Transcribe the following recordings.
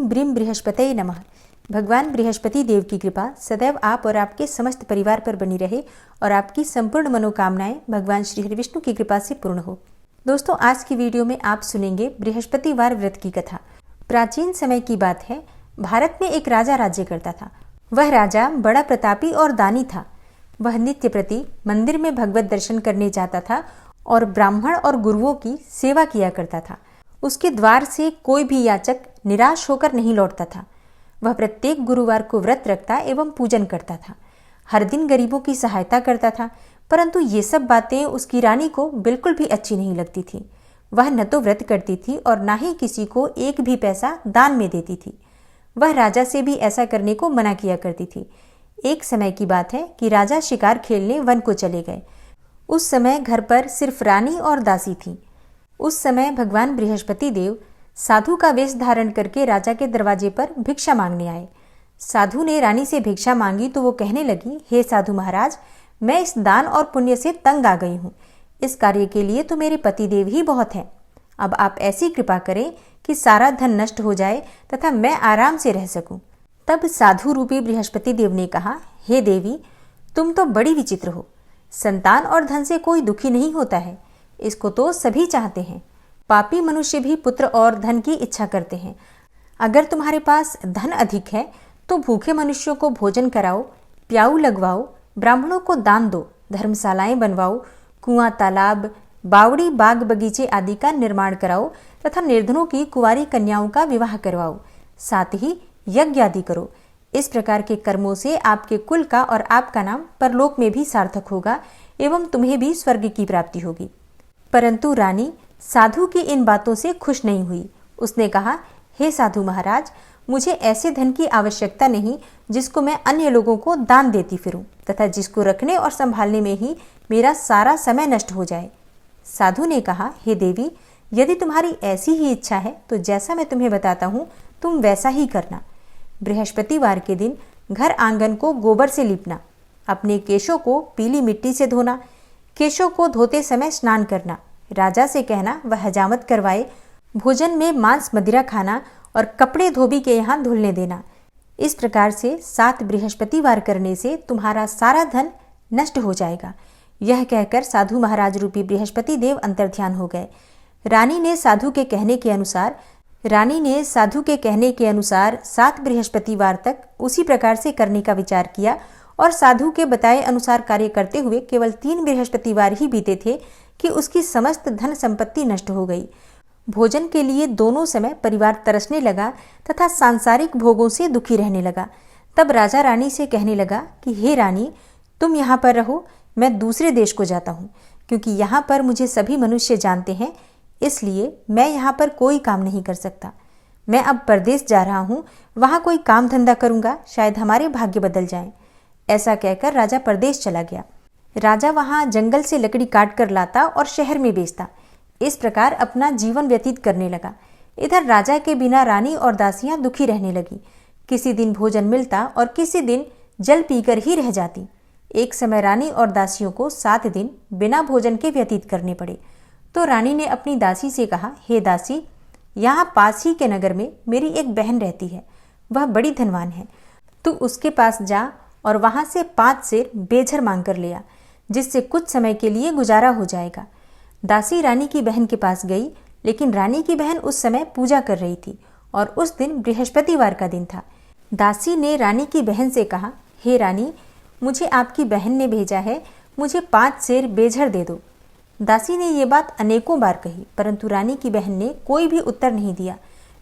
ओम brim बृहस्पतये नमः। भगवान बृहस्पति देव की कृपा सदैव आप और आपके समस्त परिवार पर बनी रहे और आपकी संपूर्ण मनोकामनाएं भगवान श्री हरि विष्णु की कृपा से पूर्ण हो। दोस्तों, आज की वीडियो में आप सुनेंगे बृहस्पतिवार व्रत की कथा। प्राचीन समय की बात है, भारत में एक राजा राज्य करता था। वह राजा बड़ा प्रतापी और दानी था। वह नित्य प्रति मंदिर में भगवत दर्शन करने जाता था और ब्राह्मण और गुरुओं की सेवा किया करता था। उसके द्वार से कोई भी याचक निराश होकर नहीं लौटता था। वह प्रत्येक गुरुवार को व्रत रखता एवं पूजन करता था। हर दिन गरीबों की सहायता करता था, परंतु ये सब बातें उसकी रानी को बिल्कुल भी अच्छी नहीं लगती थी। वह न तो व्रत करती थी और न ही किसी को एक भी पैसा दान में देती थी। वह राजा से भी ऐसा करने को मना किया करती थी। एक समय की बात है कि राजा शिकार खेलने वन को चले गए। उस समय घर पर सिर्फ रानी और दासी थी। उस समय भगवान बृहस्पति देव साधु का वेश धारण करके राजा के दरवाजे पर भिक्षा मांगने आए। साधु ने रानी से भिक्षा मांगी तो वो कहने लगी, हे साधु महाराज, मैं इस दान और पुण्य से तंग आ गई हूँ। इस कार्य के लिए तो मेरे पतिदेव ही बहुत हैं। अब आप ऐसी कृपा करें कि सारा धन नष्ट हो जाए तथा मैं आराम से रह सकूं। तब साधु रूपी बृहस्पति देव ने कहा, हे देवी, तुम तो बड़ी विचित्र हो। संतान और धन से कोई दुखी नहीं होता है, इसको तो सभी चाहते हैं। पापी मनुष्य भी पुत्र और धन की इच्छा करते हैं। अगर तुम्हारे पास धन अधिक है तो भूखे मनुष्यों को भोजन कराओ, प्याऊ लगवाओ, ब्राह्मणों को दान दो, धर्मशालाएं बनवाओ, कुआं, तालाब, बावड़ी, बाग बगीचे आदि का निर्माण कराओ तथा निर्धनों की कुंवारी कन्याओं का विवाह करवाओ। साथ ही यज्ञ आदि करो। इस प्रकार के कर्मों से आपके कुल का और आपका नाम परलोक में भी सार्थक होगा एवं तुम्हें भी स्वर्ग की प्राप्ति होगी। परंतु रानी साधु की इन बातों से खुश नहीं हुई। उसने कहा, हे साधु महाराज, मुझे ऐसे धन की आवश्यकता नहीं जिसको मैं अन्य लोगों को दान देती फिरूं तथा जिसको रखने और संभालने में ही मेरा सारा समय नष्ट हो जाए। साधु ने कहा, हे देवी, यदि तुम्हारी ऐसी ही इच्छा है तो जैसा मैं तुम्हें बताता हूँ तुम वैसा ही करना। बृहस्पतिवार के दिन घर आंगन को गोबर से लीपना, अपने केशों को पीली मिट्टी से धोना, केशों को धोते समय स्नान करना, राजा से कहना वह हजामत करवाए, भोजन में मांस मदिरा खाना और कपड़े धोबी के यहाँ धुलने देना। इस प्रकार से 7 बृहस्पतिवार करने से तुम्हारा सारा धन नष्ट हो जाएगा। यह कहकर साधु महाराज रूपी बृहस्पति देव अंतर्ध्यान हो गए। रानी ने साधु के कहने के अनुसार 7 बृहस्पतिवार तक उसी प्रकार से करने का विचार किया और साधु के बताए अनुसार कार्य करते हुए केवल 3 बृहस्पतिवार ही बीते थे कि उसकी समस्त धन संपत्ति नष्ट हो गई। भोजन के लिए दोनों समय परिवार तरसने लगा तथा सांसारिक भोगों से दुखी रहने लगा। तब राजा रानी से कहने लगा कि हे रानी, तुम यहाँ पर रहो, मैं दूसरे देश को जाता हूँ, क्योंकि यहाँ पर मुझे सभी मनुष्य जानते हैं, इसलिए मैं यहाँ पर कोई काम नहीं कर सकता। मैं अब परदेश जा रहा हूँ, वहाँ कोई काम धंधा करूँगा, शायद हमारे भाग्य बदल जाएं। ऐसा कहकर राजा परदेश चला गया। राजा वहाँ जंगल से लकड़ी काट कर लाता और शहर में बेचता। इस प्रकार अपना जीवन व्यतीत करने लगा। इधर राजा के बिना रानी और दासियां दुखी रहने लगी। किसी दिन भोजन मिलता और किसी दिन जल पीकर ही रह जाती। एक समय रानी और दासियों को 7 दिन बिना भोजन के व्यतीत करने पड़े। तो रानी ने अपनी दासी से कहा, हे दासी, यहाँ पास ही के नगर में मेरी एक बहन रहती है। वह बड़ी धनवान है। तू उसके पास जा और वहां से 5 सेर बेझर मांग कर ले आ, जिससे कुछ समय के लिए गुजारा हो जाएगा। दासी रानी की बहन के पास गई, लेकिन रानी की बहन उस समय पूजा कर रही थी और उस दिन बृहस्पतिवार का दिन था। दासी ने रानी की बहन से कहा, हे रानी, मुझे आपकी बहन ने भेजा है, मुझे 5 सेर बेझर दे दो। दासी ने ये बात अनेकों बार कही, परंतु रानी की बहन ने कोई भी उत्तर नहीं दिया,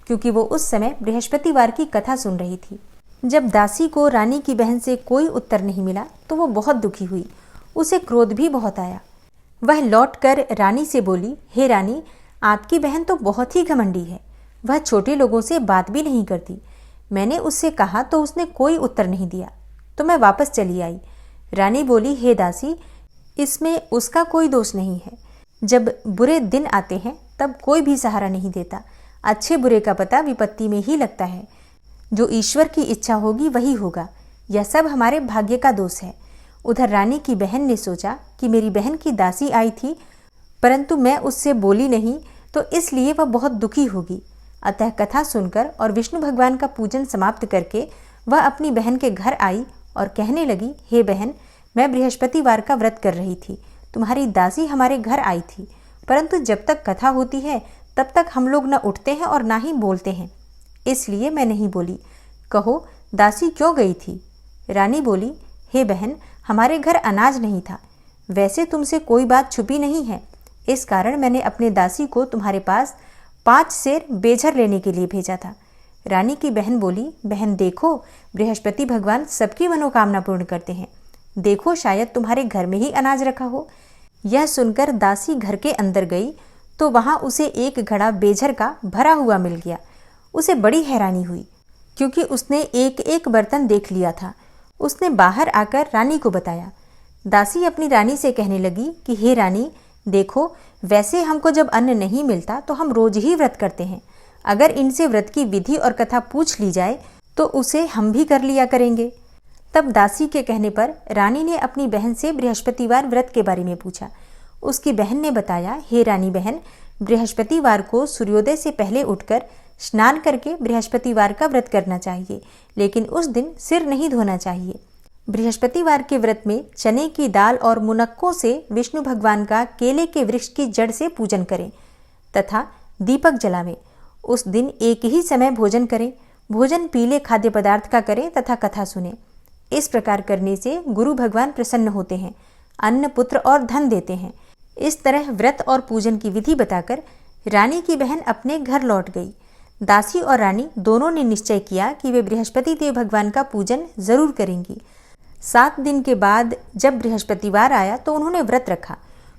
क्योंकि वो उस समय बृहस्पतिवार की कथा सुन रही थी। जब दासी को रानी की बहन से कोई उत्तर नहीं मिला तो वो बहुत दुखी हुई। उसे क्रोध भी बहुत आया। वह लौटकर रानी से बोली, हे रानी, आपकी बहन तो बहुत ही घमंडी है। वह छोटे लोगों से बात भी नहीं करती। मैंने उससे कहा तो उसने कोई उत्तर नहीं दिया, तो मैं वापस चली आई। रानी बोली, हे दासी, इसमें उसका कोई दोष नहीं है। जब बुरे दिन आते हैं तब कोई भी सहारा नहीं देता। अच्छे बुरे का पता विपत्ति में ही लगता है। जो ईश्वर की इच्छा होगी वही होगा। यह सब हमारे भाग्य का दोष है। उधर रानी की बहन ने सोचा कि मेरी बहन की दासी आई थी, परंतु मैं उससे बोली नहीं तो इसलिए वह बहुत दुखी होगी। अतः कथा सुनकर और विष्णु भगवान का पूजन समाप्त करके वह अपनी बहन के घर आई और कहने लगी, हे बहन, मैं बृहस्पतिवार का व्रत कर रही थी। तुम्हारी दासी हमारे घर आई थी, परंतु जब तक कथा होती है तब तक हम लोग न उठते हैं और ना ही बोलते हैं, इसलिए मैं नहीं बोली। कहो, दासी क्यों गई थी? रानी बोली, हे बहन, हमारे घर अनाज नहीं था। वैसे तुमसे कोई बात छुपी नहीं है, इस कारण मैंने अपने दासी को तुम्हारे पास 5 सेर बेझर लेने के लिए भेजा था। रानी की बहन बोली, बहन देखो, बृहस्पति भगवान सबकी मनोकामना पूर्ण करते हैं। देखो, शायद तुम्हारे घर में ही अनाज रखा हो। यह सुनकर दासी घर के अंदर गई तो वहां उसे एक घड़ा बेझर का भरा हुआ मिल गया। उसे बड़ी हैरानी हुई, क्योंकि उसने एक एक बर्तन देख लिया था। उसने बाहर आकर रानी को बताया। दासी अपनी रानी से कहने लगी कि हे रानी, देखो, वैसे हमको जब अन्न नहीं मिलता तो हम रोज ही व्रत करते हैं। अगर इनसे व्रत की विधि और कथा पूछ ली जाए तो उसे हम भी कर लिया करेंगे। तब दासी के कहने पर रानी ने अपनी बहन से बृहस्पतिवार व्रत के बारे में पूछा। उसकी बहन ने बताया, हे रानी बहन, बृहस्पतिवार को सूर्योदय से पहले उठकर स्नान करके बृहस्पतिवार का व्रत करना चाहिए, लेकिन उस दिन सिर नहीं धोना चाहिए। बृहस्पतिवार के व्रत में चने की दाल और मुनक्कों से विष्णु भगवान का केले के वृक्ष की जड़ से पूजन करें तथा दीपक जलावें। उस दिन एक ही समय भोजन करें। भोजन पीले खाद्य पदार्थ का करें तथा कथा सुनें। इस प्रकार करने से गुरु भगवान प्रसन्न होते हैं, अन्न, पुत्र और धन देते हैं। इस तरह व्रत और पूजन की विधि बताकर रानी की बहन अपने घर लौट गई। दासी और रानी दोनों ने निश्चय किया कि वे बृहस्पति देव भगवान का पूजन जरूर करेंगी। 7 दिन के बाद जब बृहस्पतिवार आया तो उन्होंने व्रत रखा।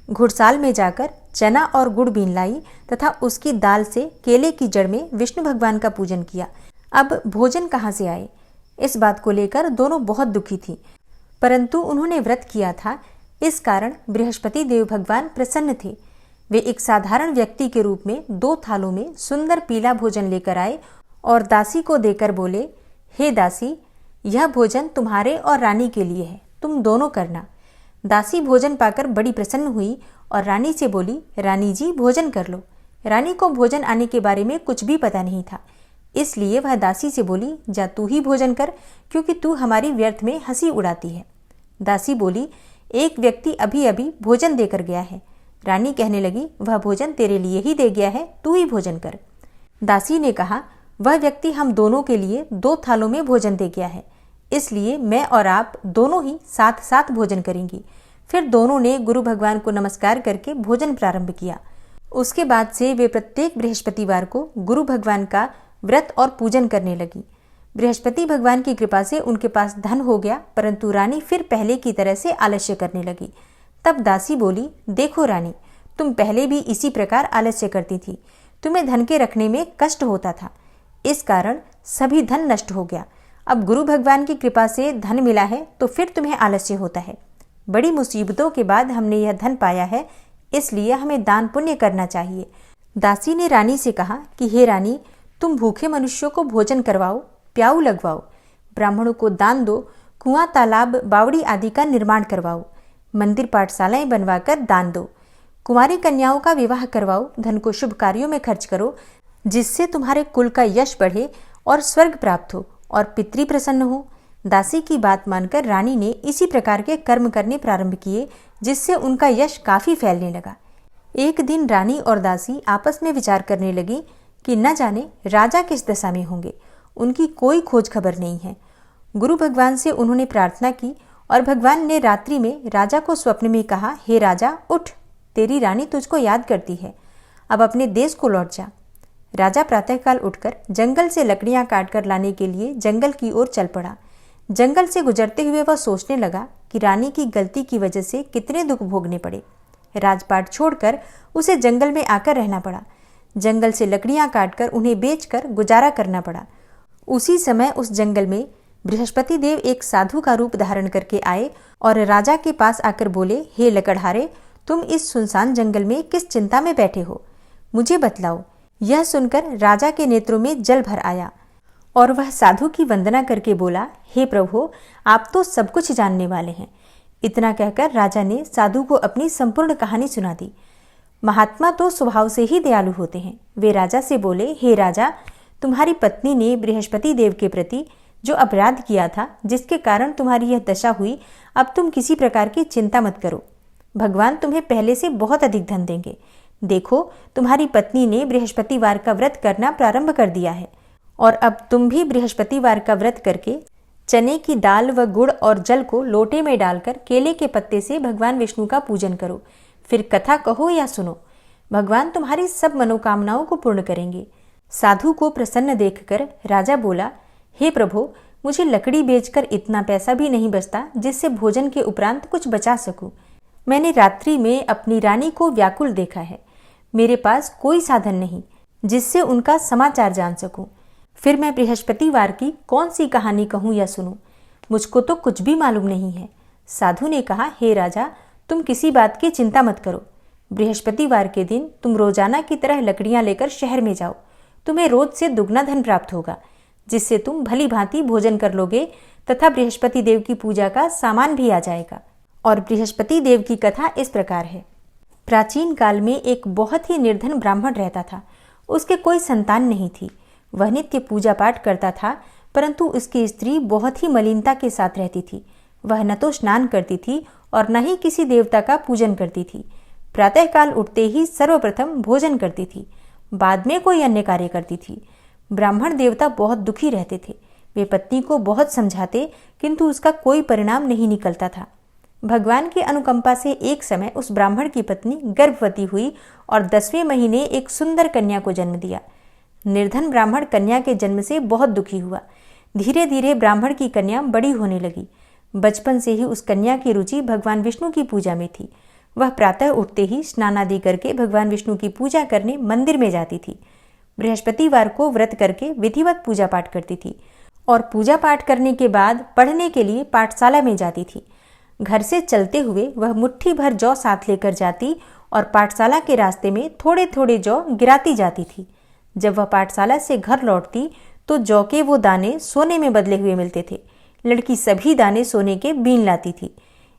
घुड़साल में जाकर चना और गुड़ बीन लाई तथा उसकी दाल से केले की जड़ में विष्णु भगवान का पूजन किया। अब भोजन कहाँ से आए, इस बात को लेकर दोनों बहुत दुखी थी, परंतु उन्होंने व्रत किया था, इस कारण बृहस्पति देव भगवान प्रसन्न थे। वे एक साधारण व्यक्ति के रूप में 2 थालों में सुंदर पीला भोजन लेकर आए और दासी को देकर बोले, हे दासी, यह भोजन तुम्हारे और रानी के लिए है, तुम दोनों करना। दासी भोजन पाकर बड़ी प्रसन्न हुई और रानी से बोली, रानी जी, भोजन कर लो। रानी को भोजन आने के बारे में कुछ भी पता नहीं था, इसलिए वह दासी से बोली, जा तू ही भोजन कर, क्योंकि तू हमारी व्यर्थ में हंसी उड़ाती है। दासी बोली, एक व्यक्ति अभी अभी भोजन देकर गया है। रानी कहने लगी, वह भोजन तेरे लिए ही दे गया है, तू ही भोजन कर। दासी ने कहा, वह व्यक्ति हम दोनों के लिए 2 थालों में भोजन दे गया है, इसलिए मैं और आप दोनों ही साथ साथ भोजन करेंगी। फिर दोनों ने गुरु भगवान को नमस्कार करके भोजन प्रारंभ किया। उसके बाद से वे प्रत्येक बृहस्पतिवार को गुरु भगवान का व्रत और पूजन करने लगी। बृहस्पति भगवान की कृपा से उनके पास धन हो गया, परंतु रानी फिर पहले की तरह से आलस्य करने लगी। तब दासी बोली, देखो रानी, तुम पहले भी इसी प्रकार आलस्य करती थी, तुम्हें धन के रखने में कष्ट होता था, इस कारण सभी धन नष्ट हो गया। अब गुरु भगवान की कृपा से धन मिला है तो फिर तुम्हें आलस्य होता है। बड़ी मुसीबतों के बाद हमने यह धन पाया है, इसलिए हमें दान पुण्य करना चाहिए। दासी ने रानी से कहा कि हे रानी, तुम भूखे मनुष्यों को भोजन करवाओ, प्याऊ लगवाओ, ब्राह्मणों को दान दो, कुआं, तालाब, बावड़ी आदि का निर्माण करवाओ, मंदिर पाठशालाएं बनवाकर दान दो, कुंवारी कन्याओं का विवाह करवाओ, धन को शुभ कार्यों में खर्च करो, जिससे तुम्हारे कुल का यश बढ़े और स्वर्ग प्राप्त हो और पितृ प्रसन्न हो। दासी की बात मानकर रानी ने इसी प्रकार के कर्म करने प्रारंभ किए, जिससे उनका यश काफी फैलने लगा। एक दिन रानी और दासी आपस में विचार करने लगी कि न जाने राजा किस दशा में होंगे, उनकी कोई खोज खबर नहीं है। गुरु भगवान से उन्होंने प्रार्थना की और भगवान ने रात्रि में राजा को स्वप्न में कहा, हे राजा, उठ, तेरी रानी तुझको याद करती है, अब अपने देश को लौट जा। राजा प्रातःकाल उठकर जंगल से लकड़ियां काटकर लाने के लिए जंगल की ओर चल पड़ा। जंगल से गुजरते हुए वह सोचने लगा कि रानी की गलती की वजह से कितने दुख भोगने पड़े। राजपाट छोड़कर उसे जंगल में आकर रहना पड़ा। जंगल से लकड़ियां काटकर उन्हें बेचकर गुजारा करना पड़ा। उसी समय उस जंगल में बृहस्पति देव एक साधु का रूप धारण करके आए और राजा के पास आकर बोले, हे लकड़हारे, तुम इस सुनसान जंगल में किस चिंता में बैठे हो, मुझे बतलाओ। यह सुनकर राजा के नेत्रों में जल भर आया और वह साधु की वंदना करके बोला, हे प्रभु, आप तो सब कुछ जानने वाले हैं। इतना कहकर राजा ने साधु को अपनी संपूर्ण कहानी सुना दी। महात्मा तो स्वभाव से ही दयालु होते हैं। वे राजा से बोले, हे राजा, तुम्हारी पत्नी ने बृहस्पति देव के प्रति जो अपराध किया था, जिसके कारण तुम्हारी यह दशा हुई, अब तुम किसी प्रकार की चिंता मत करो। भगवान तुम्हें पहले से बहुत अधिक धन देंगे। देखो, तुम्हारी पत्नी ने बृहस्पतिवार का व्रत करना प्रारंभ कर दिया है, और अब तुम भी बृहस्पतिवार का व्रत करके चने की दाल व गुड़ और जल को लोटे में डालकर केले के पत्ते से भगवान विष्णु का पूजन करो। फिर कथा कहो या सुनो, भगवान तुम्हारी सब मनोकामनाओं को पूर्ण करेंगे। साधु को प्रसन्न देखकर राजा बोला, हे प्रभु, मुझे लकड़ी बेचकर इतना पैसा भी नहीं बचता जिससे भोजन के उपरांत कुछ बचा सकूं। मैंने रात्रि में अपनी रानी को व्याकुल देखा है। मेरे पास कोई साधन नहीं जिससे उनका समाचार जान सकूं। फिर मैं बृहस्पतिवार की कौन सी कहानी कहूं या सुनूं? मुझको तो कुछ भी मालूम नहीं है। साधु ने कहा, हे राजा, तुम किसी बात की चिंता मत करो। बृहस्पतिवार के दिन तुम रोजाना की तरह लकड़ियां लेकर शहर में जाओ। तुम्हें रोज से दुगना धन प्राप्त होगा, जिससे तुम भली भांति भोजन कर लोगे तथा बृहस्पति देव की पूजा का सामान भी आ जाएगा। और बृहस्पति देव की कथा इस प्रकार है। प्राचीन काल में एक बहुत ही निर्धन ब्राह्मण रहता था। उसके कोई संतान नहीं थी। वह नित्य पूजा पाठ करता था, परंतु उसकी स्त्री बहुत ही मलिनता के साथ रहती थी। वह न तो स्नान करती थी और न ही किसी देवता का पूजन करती थी। प्रातःकाल उठते ही सर्वप्रथम भोजन करती थी, बाद में कोई अन्य कार्य करती थी। ब्राह्मण देवता बहुत दुखी रहते थे। वे पत्नी को बहुत समझाते, किंतु उसका कोई परिणाम नहीं निकलता था। भगवान की अनुकंपा से एक समय उस ब्राह्मण की पत्नी गर्भवती हुई और 10वें महीने एक सुंदर कन्या को जन्म दिया। निर्धन ब्राह्मण कन्या के जन्म से बहुत दुखी हुआ। धीरे धीरे ब्राह्मण की कन्या बड़ी होने लगी। बचपन से ही उस कन्या की रुचि भगवान विष्णु की पूजा में थी। वह प्रातः उठते ही स्नान आदि करके भगवान विष्णु की पूजा करने मंदिर में जाती थी। बृहस्पतिवार को व्रत करके विधिवत पूजा पाठ करती थी और पूजा पाठ करने के बाद पढ़ने के लिए पाठशाला में जाती थी। घर से चलते हुए वह मुट्ठी भर जौ साथ लेकर जाती और पाठशाला के रास्ते में थोड़े थोड़े जौ गिराती जाती थी। जब वह पाठशाला से घर लौटती तो जौ के वो दाने सोने में बदले हुए मिलते थे। लड़की सभी दाने सोने के बीन लाती थी।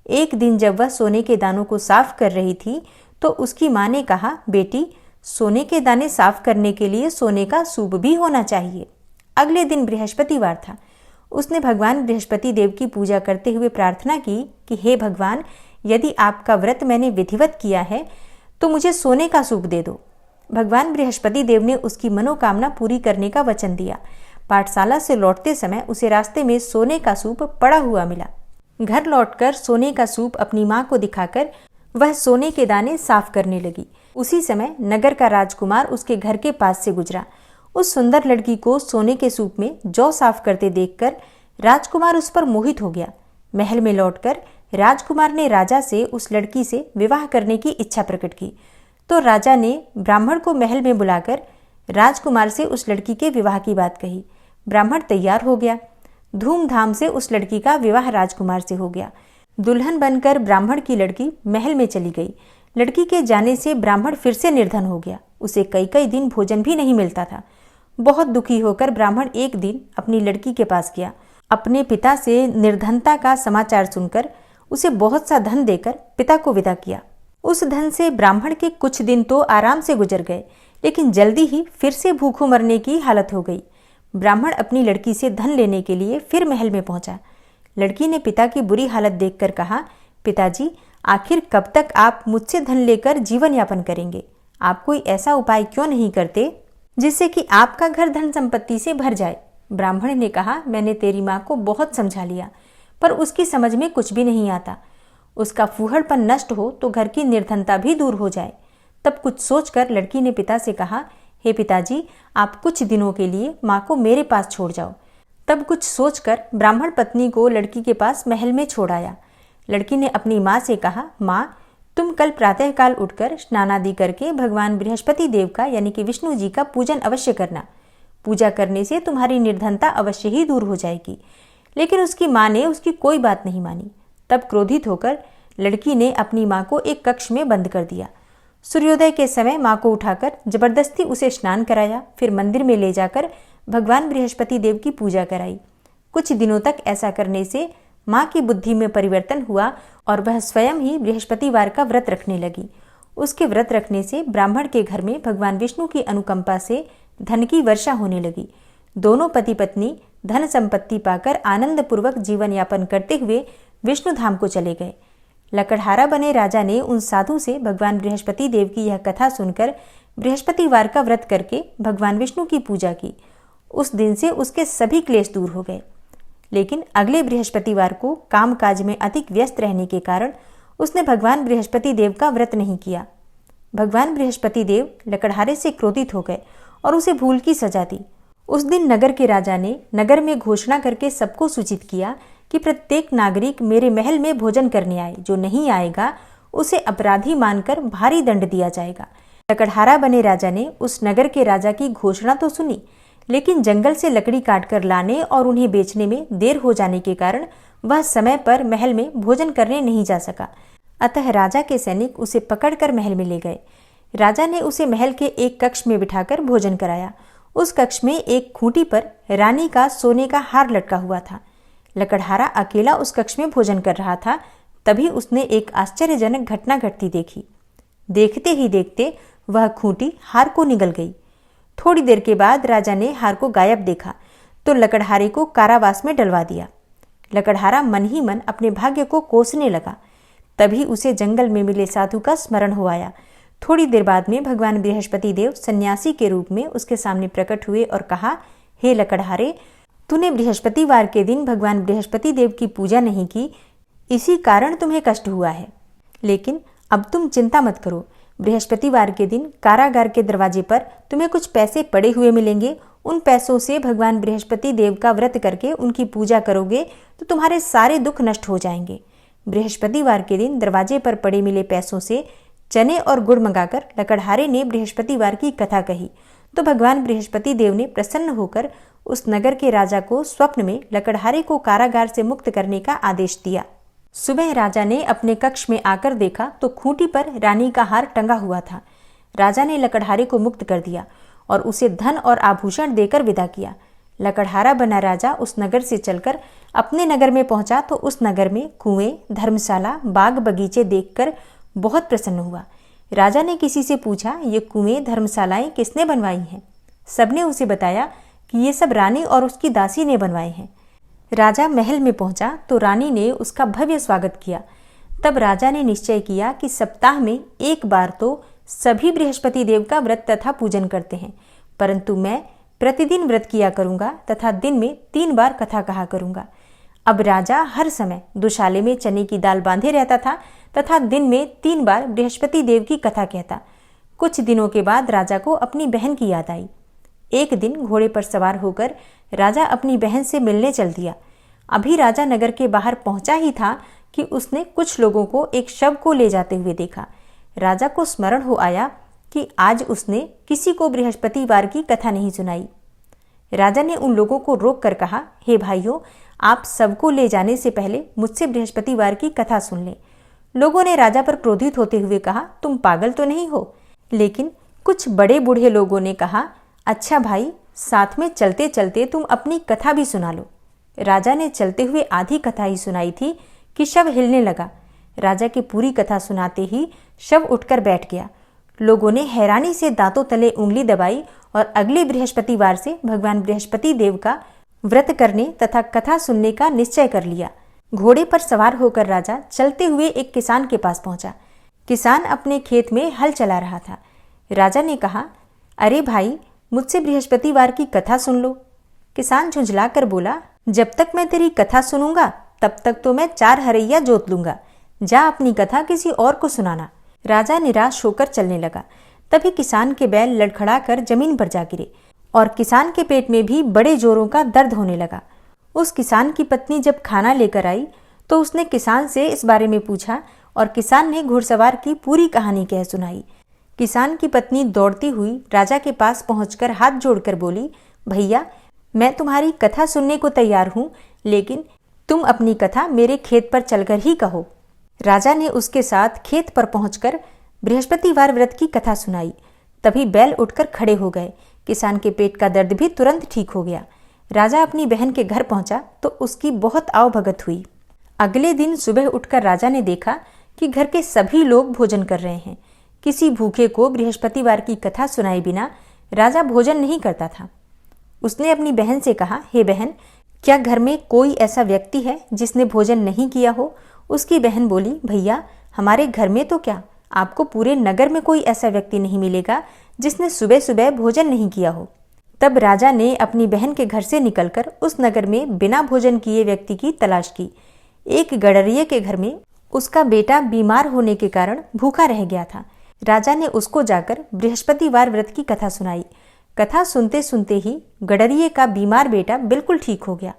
एक दिन जब वह सोने के दानों को साफ कर रही थी तो उसकी माँ ने कहा, बेटी, सोने के दाने साफ करने के लिए सोने का सूप भी होना चाहिए। अगले दिन बृहस्पतिवार था। उसने भगवान बृहस्पति देव की पूजा करते हुए प्रार्थना की कि हे भगवान, यदि आपका व्रत मैंने विधिवत किया है तो मुझे सोने का सूप दे दो। भगवान बृहस्पति देव ने उसकी मनोकामना पूरी करने का वचन दिया। पाठशाला से लौटते समय उसे रास्ते में सोने का सूप पड़ा हुआ मिला। घर लौटकर सोने का सूप अपनी माँ को दिखाकर वह सोने के दाने साफ करने लगी। उसी समय नगर का राजकुमार उसके घर के पास से गुजरा। उस सुंदर लड़की को सोने के सूप में जौ साफ करते देखकर राजकुमार उस पर मोहित हो गया। महल में लौटकर राजकुमार ने राजा से उस लड़की से विवाह करने की इच्छा प्रकट की। तो राजा ने ब्राह्मण को महल में बुलाकर राजकुमार से उस लड़की के विवाह की बात कही। ब्राह्मण तैयार हो गया। धूमधाम से उस लड़की का विवाह राजकुमार से हो गया। दुल्हन बनकर ब्राह्मण की लड़की महल में चली गई। लड़की के जाने से ब्राह्मण फिर से निर्धन हो गया। उसे कई कई दिन भोजन भी नहीं मिलता था। बहुत दुखी होकर ब्राह्मण एक दिन अपनी लड़की के पास गया। अपने पिता से निर्धनता का समाचार सुनकर उसे बहुत सा धन देकर पिता को विदा किया। उस धन से ब्राह्मण के कुछ दिन तो आराम से गुजर गए, लेकिन जल्दी ही फिर से भूखों मरने की हालत हो गई। ब्राह्मण अपनी लड़की से धन लेने के लिए फिर महल में पहुंचा। लड़की ने पिता की बुरी हालत देखकर कहा, पिताजी, आखिर कब तक आप मुझसे धन लेकर जीवन यापन करेंगे? आप कोई ऐसा उपाय क्यों नहीं करते जिससे कि आपका घर धन संपत्ति से भर जाए? ब्राह्मण ने कहा, मैंने तेरी माँ को बहुत समझा लिया, पर उसकी समझ में कुछ भी नहीं आता। उसका फूहड़पन नष्ट हो तो घर की निर्धनता भी दूर हो जाए। तब कुछ सोचकर लड़की ने पिता से कहा, हे पिताजी, आप कुछ दिनों के लिए माँ को मेरे पास छोड़ जाओ। तब कुछ सोचकर ब्राह्मण पत्नी को लड़की के पास महल में छोड़ आया। लड़की ने अपनी माँ से कहा, माँ, तुम कल प्रातःकाल उठकर स्नान आदि करके भगवान बृहस्पति देव का यानी कि विष्णु जी का पूजन अवश्य करना। पूजा करने से तुम्हारी निर्धनता अवश्य ही दूर हो जाएगी। लेकिन उसकी माँ ने उसकी कोई बात नहीं मानी। तब क्रोधित होकर लड़की ने अपनी माँ को एक कक्ष में बंद कर दिया। सूर्योदय के समय माँ को उठाकर जबरदस्ती उसे स्नान कराया, फिर मंदिर में ले जाकर भगवान बृहस्पति देव की पूजा कराई। कुछ दिनों तक ऐसा करने से माँ की बुद्धि में परिवर्तन हुआ और वह स्वयं ही बृहस्पतिवार का व्रत रखने लगी। उसके व्रत रखने से ब्राह्मण के घर में भगवान विष्णु की अनुकंपा से धन की वर्षा होने लगी। दोनों पति पत्नी धन संपत्ति पाकर आनंद पूर्वक जीवन यापन करते हुए विष्णु धाम को चले गए। लकड़हारा बने राजा ने उन साधु से भगवान बृहस्पति देव की यह कथा सुनकर बृहस्पतिवार का व्रत करके भगवान विष्णु की पूजा की। उस दिन से उसके सभी क्लेश दूर हो गए। लेकिन अगले बृहस्पतिवार को कामकाज में अधिक व्यस्त रहने के कारण उसने भगवान बृहस्पति देव का व्रत नहीं किया। भगवान बृहस्पति देव लकड़हारे से क्रोधित हो गए और उसे भूल की सजा दी। उस दिन नगर के राजा ने नगर में घोषणा करके सबको सूचित किया कि प्रत्येक नागरिक मेरे महल में भोजन करने आए, जो नहीं आएगा उसे अपराधी मानकर भारी दंड दिया जाएगा। लकड़हारा बने राजा ने उस नगर के राजा की घोषणा तो सुनी, लेकिन जंगल से लकड़ी काटकर लाने और उन्हें बेचने में देर हो जाने के कारण वह समय पर महल में भोजन करने नहीं जा सका। अतः राजा के सैनिक उसे पकड़कर महल में ले गए। राजा ने उसे महल के एक कक्ष में बिठाकर भोजन कराया। उस कक्ष में एक खूंटी पर रानी का सोने का हार लटका हुआ था। लकड़हारा अकेला उस कक्ष में भोजन कर रहा था। तभी उसने एक आश्चर्यजनक घटना घटती देखी। देखते ही देखते वह खूंटी हार को निगल गई। थोड़ी देर के बाद राजा ने हार को गायब देखा तो लकड़हारे को कारावास में डलवा दिया। लकड़हारा मन ही मन अपने भाग्य को कोसने लगा। तभी उसे जंगल में मिले साधु का स्मरण हो आया। थोड़ी देर बाद में भगवान बृहस्पति देव सन्यासी के रूप में उसके सामने प्रकट हुए और कहा, हे लकड़हारे, तूने बृहस्पतिवार के दिन भगवान बृहस्पति देव की पूजा नहीं की, इसी कारण तुम्हें कष्ट हुआ है। लेकिन अब तुम चिंता मत करो। बृहस्पतिवार के दिन कारागार के दरवाजे पर तुम्हें कुछ पैसे पड़े हुए मिलेंगे। उन पैसों से भगवान बृहस्पति देव का व्रत करके उनकी पूजा करोगे तो तुम्हारे सारे दुख नष्ट हो जाएंगे। बृहस्पतिवार के दिन दरवाजे पर पड़े मिले पैसों से चने और गुड़ मंगाकर लकड़हारे ने बृहस्पतिवार की कथा कही तो भगवान बृहस्पति देव ने प्रसन्न होकर उस नगर के राजा को स्वप्न में लकड़हारे को कारागार से मुक्त करने का आदेश दिया। सुबह राजा ने अपने कक्ष में आकर देखा तो खूंटी पर रानी का हार टंगा हुआ था। राजा ने लकड़हारे को मुक्त कर दिया और उसे धन और आभूषण देकर विदा किया। लकड़हारा बना राजा उस नगर से चलकर अपने नगर में पहुंचा तो उस नगर में कुएं, धर्मशाला, बाग बगीचे देखकर बहुत प्रसन्न हुआ। राजा ने किसी से पूछा, ये कुएं, धर्मशालाएं किसने बनवाई हैं? सबने उसे बताया कि ये सब रानी और उसकी दासी ने बनवाए हैं। राजा महल में पहुंचा तो रानी ने उसका भव्य स्वागत किया। तब राजा ने निश्चय किया कि सप्ताह में एक बार तो सभी बृहस्पति देव का व्रत तथा पूजन करते हैं, परंतु मैं प्रतिदिन व्रत किया करूंगा तथा दिन में 3 बार कथा कहा करूंगा। अब राजा हर समय दुशाले में चने की दाल बांधे रहता था तथा दिन में 3 बार बृहस्पति देव की कथा कहता। कुछ दिनों के बाद राजा को अपनी बहन की याद आई। एक दिन घोड़े पर सवार होकर राजा अपनी बहन से मिलने चल दिया। अभी राजा नगर के बाहर पहुंचा ही था कि उसने कुछ लोगों को एक शव को ले जाते हुए देखा। राजा को स्मरण हो आया कि आज उसने किसी को बृहस्पतिवार की कथा नहीं सुनाई। राजा ने उन लोगों को रोक कर कहा, हे भाइयों, आप सबको ले जाने से पहले मुझसे बृहस्पतिवार की कथा सुन लें। लोगों ने राजा पर क्रोधित होते हुए कहा, तुम पागल तो नहीं हो? लेकिन कुछ बड़े बूढ़े लोगों ने कहा, अच्छा भाई, साथ में चलते चलते तुम अपनी कथा भी सुना लो। राजा ने चलते हुए आधी कथा ही सुनाई थी कि शव हिलने लगा। राजा की पूरी कथा सुनाते ही शव उठकर बैठ गया। लोगों ने हैरानी से दांतों तले उंगली दबाई और अगले बृहस्पतिवार से भगवान बृहस्पति देव का व्रत करने तथा कथा सुनने का निश्चय कर लिया। घोड़े पर सवार होकर राजा चलते हुए एक किसान के पास पहुंचा। किसान अपने खेत में हल चला रहा था। राजा ने कहा, अरे भाई, मुझसे बृहस्पतिवार की कथा सुन लो। किसान झुंझला कर बोला, जब तक मैं तेरी कथा सुनूंगा तब तक तो मैं 4 हरैया जोत लूंगा। जा अपनी कथा किसी और को सुनाना। राजा निराश होकर चलने लगा। तभी किसान के बैल लड़खड़ा कर जमीन पर जा गिरे और किसान के पेट में भी बड़े जोरों का दर्द होने लगा। उस किसान की पत्नी जब खाना लेकर आई तो उसने किसान से इस बारे में पूछा और किसान ने घुड़सवार की पूरी कहानी कह सुनाई। किसान की पत्नी दौड़ती हुई राजा के पास पहुंचकर हाथ जोड़कर बोली, भैया, मैं तुम्हारी कथा सुनने को तैयार हूं, लेकिन तुम अपनी कथा मेरे खेत पर चलकर ही कहो। राजा ने उसके साथ खेत पर पहुंचकर बृहस्पतिवार व्रत की कथा सुनाई। तभी बैल उठकर खड़े हो गए। किसान के पेट का दर्द भी तुरंत ठीक हो गया। राजा अपनी बहन के घर पहुंचा तो उसकी बहुत आवभगत हुई। अगले दिन सुबह उठकर राजा ने देखा कि घर के सभी लोग भोजन कर रहे हैं। किसी भूखे को बृहस्पतिवार की कथा सुनाए बिना राजा भोजन नहीं करता था। उसने अपनी बहन से कहा, हे बहन, क्या घर में कोई ऐसा व्यक्ति है जिसने भोजन नहीं किया हो? उसकी बहन बोली, भैया, हमारे घर में तो क्या, आपको पूरे नगर में कोई ऐसा व्यक्ति नहीं मिलेगा जिसने सुबह सुबह भोजन नहीं किया हो। तब राजा ने अपनी बहन के घर से निकलकर उस नगर में बिना भोजन किए व्यक्ति की तलाश की। एक गडरिये के घर में उसका बेटा बीमार होने के कारण भूखा रह गया था। राजा ने उसको जाकर बृहस्पतिवार व्रत की कथा सुनाई। कथा सुनते सुनते ही गडरिये का बीमार बेटा बिल्कुल ठीक हो गया।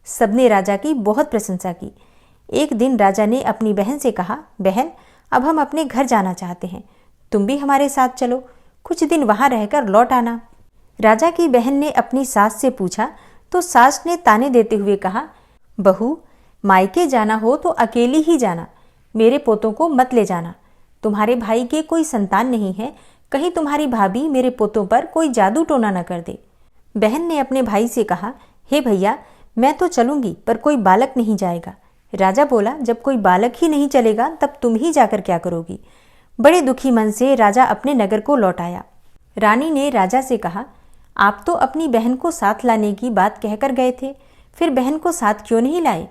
सबने राजा की बहुत प्रशंसा की। एक दिन राजा ने अपनी बहन से कहा, बहन, अब हम अपने घर जाना चाहते हैं, तुम भी हमारे साथ चलो, कुछ दिन वहां रहकर लौट आना। राजा की बहन ने अपनी सास से पूछा तो सास ने ताने देते हुए कहा, बहू, मायके जाना हो तो अकेली ही जाना, मेरे पोतों को मत ले जाना। तुम्हारे भाई के कोई संतान नहीं है, कहीं तुम्हारी भाभी मेरे पोतों पर कोई जादू टोना न कर दे। बहन ने अपने भाई से कहा, हे भैया, मैं तो चलूंगी पर कोई बालक नहीं जाएगा। राजा बोला, जब कोई बालक ही नहीं चलेगा तब तुम ही जाकर क्या करोगी? बड़े दुखी मन से राजा अपने नगर को लौट आया। रानी ने राजा से कहा, आप तो अपनी बहन को साथ लाने की बात कहकर गए थे, फिर बहन को साथ क्यों नहीं लाए?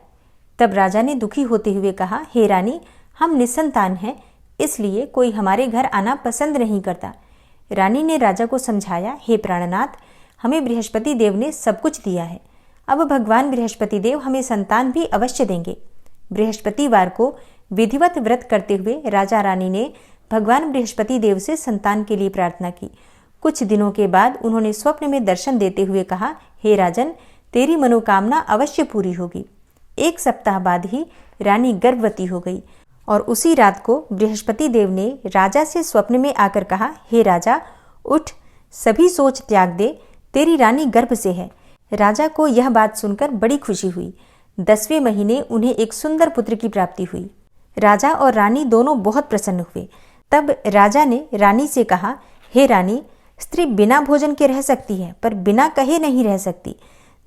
तब राजा ने दुखी होते हुए कहा, हे रानी, हम निसंतान हैं, इसलिए कोई हमारे घर आना पसंद नहीं करता। रानी ने राजा को समझाया, हे प्राणनाथ, हमें बृहस्पति देव ने सब कुछ दिया है, अब भगवान बृहस्पति देव हमें संतान भी अवश्य देंगे। बृहस्पतिवार को विधिवत व्रत करते हुए राजा रानी ने भगवान बृहस्पति देव से संतान के लिए प्रार्थना की। कुछ दिनों के बाद उन्होंने स्वप्न में दर्शन देते हुए कहा, हे राजन, तेरी मनोकामना अवश्य पूरी होगी। एक सप्ताह बाद ही रानी गर्भवती हो गई और उसी रात को बृहस्पति देव ने राजा से स्वप्न में आकर कहा, हे राजा, उठ, सभी सोच त्याग दे, तेरी रानी गर्भ से है। राजा को यह बात सुनकर बड़ी खुशी हुई। 10वें महीने उन्हें एक सुंदर पुत्र की प्राप्ति हुई। राजा और रानी दोनों बहुत प्रसन्न हुए। तब राजा ने रानी से कहा, हे रानी, स्त्री बिना भोजन के रह सकती है पर बिना कहे नहीं रह सकती।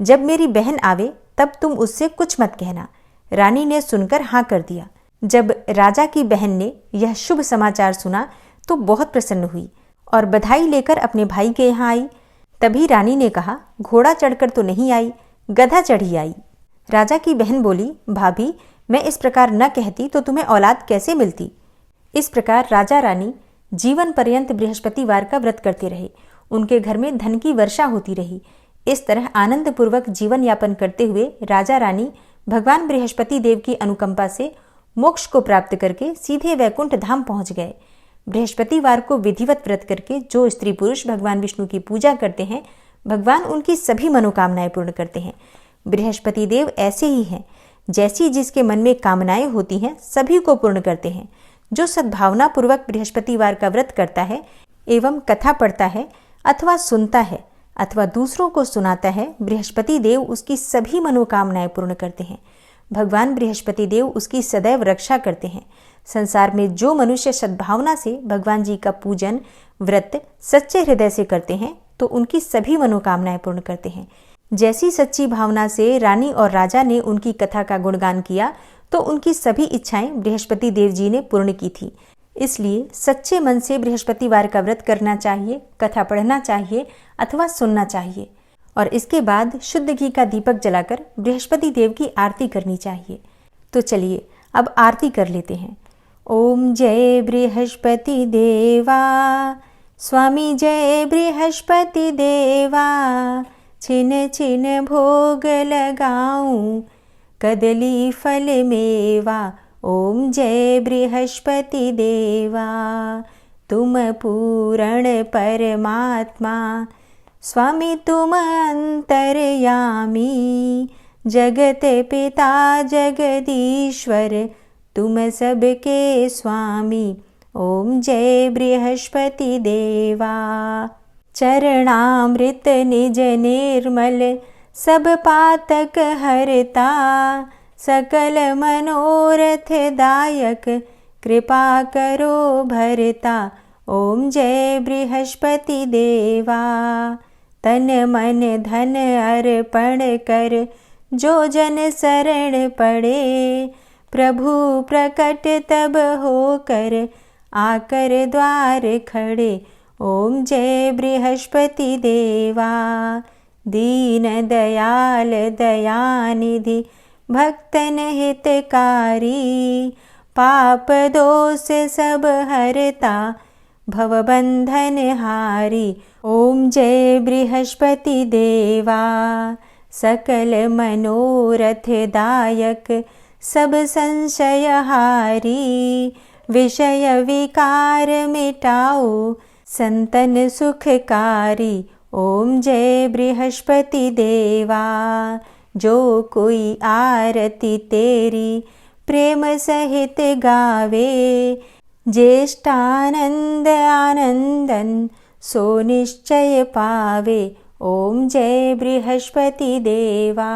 जब मेरी बहन आवे तब तुम उससे कुछ मत कहना। रानी ने सुनकर हाँ कर दिया। जब राजा की बहन ने यह शुभ समाचार सुना तो बहुत प्रसन्न हुई और बधाई लेकर अपने भाई के यहाँ आई। तभी रानी ने कहा, घोड़ा चढ़कर तो नहीं आई, गधा चढ़ी आई। राजा की बहन बोली, भाभी, मैं इस प्रकार न कहती तो तुम्हें औलाद कैसे मिलती? इस प्रकार राजा रानी जीवन पर्यंत बृहस्पतिवार का व्रत करते रहे। उनके घर में धन की वर्षा होती रही। इस तरह आनंद पूर्वक जीवन यापन करते हुए राजा रानी भगवान बृहस्पति देव की अनुकंपा से मोक्ष को प्राप्त करके सीधे वैकुंठ धाम पहुंच गए। बृहस्पतिवार को विधिवत व्रत करके जो स्त्री पुरुष भगवान विष्णु की पूजा करते हैं, भगवान उनकी सभी मनोकामनाएं पूर्ण करते हैं। बृहस्पति देव ऐसे ही हैं, जैसी जिसके मन में कामनाएं होती हैं सभी को पूर्ण करते हैं। जो सद्भावना पूर्वक बृहस्पतिवार का व्रत करता है एवं कथा पढ़ता है अथवा सुनता है अथवा दूसरों को सुनाता है, बृहस्पति देव उसकी सभी मनोकामनाएं पूर्ण करते हैं। भगवान बृहस्पति देव उसकी सदैव रक्षा करते हैं। संसार में जो मनुष्य सद्भावना से भगवान जी का पूजन व्रत सच्चे हृदय से करते हैं तो उनकी सभी मनोकामनाएं पूर्ण करते हैं। जैसी सच्ची भावना से रानी और राजा ने उनकी कथा का गुणगान किया तो उनकी सभी इच्छाएं बृहस्पति देव जी ने पूर्ण की थी। इसलिए सच्चे मन से बृहस्पतिवार का व्रत करना चाहिए, कथा पढ़ना चाहिए अथवा सुनना चाहिए और इसके बाद शुद्ध घी का दीपक जलाकर बृहस्पति देव की आरती करनी चाहिए। तो चलिए अब आरती कर लेते हैं। ओम जय बृहस्पति देवा, स्वामी जय बृहस्पति देवा, छिन छिन भोग लगाऊं कदली फल मेवा। ओम जय बृहस्पति देवा, तुम पूर्ण परमात्मा, स्वामी तुम अंतर्यामी, जगत पिता जगदीश्वर, तुम सबके स्वामी। ओम जय बृहस्पति देवा, चरणामृत निज निर्मल, सब पातक हरता, सकल मनोरथ दायक, कृपा करो भरता। ओम जय बृहस्पति देवा, तन मन धन अर्पण कर, जो जन शरण पड़े, प्रभु प्रकट तब होकर, आकर द्वार खड़े। ओम जय बृहस्पति देवा, दीन दयाल दयानिधि, भक्तन हितकारी, पाप दोष सब हरता, भवबंधन हारी। ओम जय बृहस्पति देवा, सकल मनोरथ दायक, सब संशय हारी, विषय विकार मिटाओ, संतन सुखकारी। ओम जय बृहस्पति देवा, जो कोई आरती तेरी प्रेम सहित गावे, ज्येष्ठानंद आनंदन सो निश्चय पावे। ओम जय बृहस्पति देवा।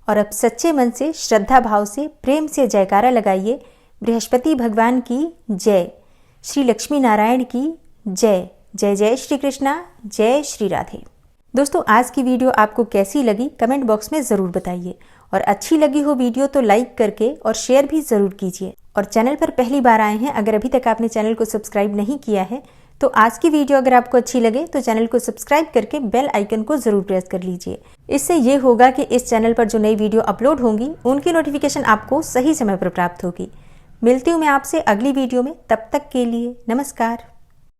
और अब सच्चे मन से, श्रद्धा भाव से, प्रेम से जयकारा लगाइए। बृहस्पति भगवान की जय, श्री लक्ष्मी नारायण की जय। जय जय श्री कृष्णा, जय श्री राधे। दोस्तों, आज की वीडियो आपको कैसी लगी कमेंट बॉक्स में ज़रूर बताइए, और अच्छी लगी हो वीडियो तो लाइक करके और शेयर भी ज़रूर कीजिए। और चैनल पर पहली बार आए हैं, अगर अभी तक आपने चैनल को सब्सक्राइब नहीं किया है तो आज की वीडियो अगर आपको अच्छी लगे तो चैनल को सब्सक्राइब करके बेल आइकन को ज़रूर प्रेस कर लीजिए। इससे ये होगा कि इस चैनल पर जो नई वीडियो अपलोड होंगी उनकी नोटिफिकेशन आपको सही समय पर प्राप्त होगी। मिलती हूँ मैं आपसे अगली वीडियो में, तब तक के लिए नमस्कार।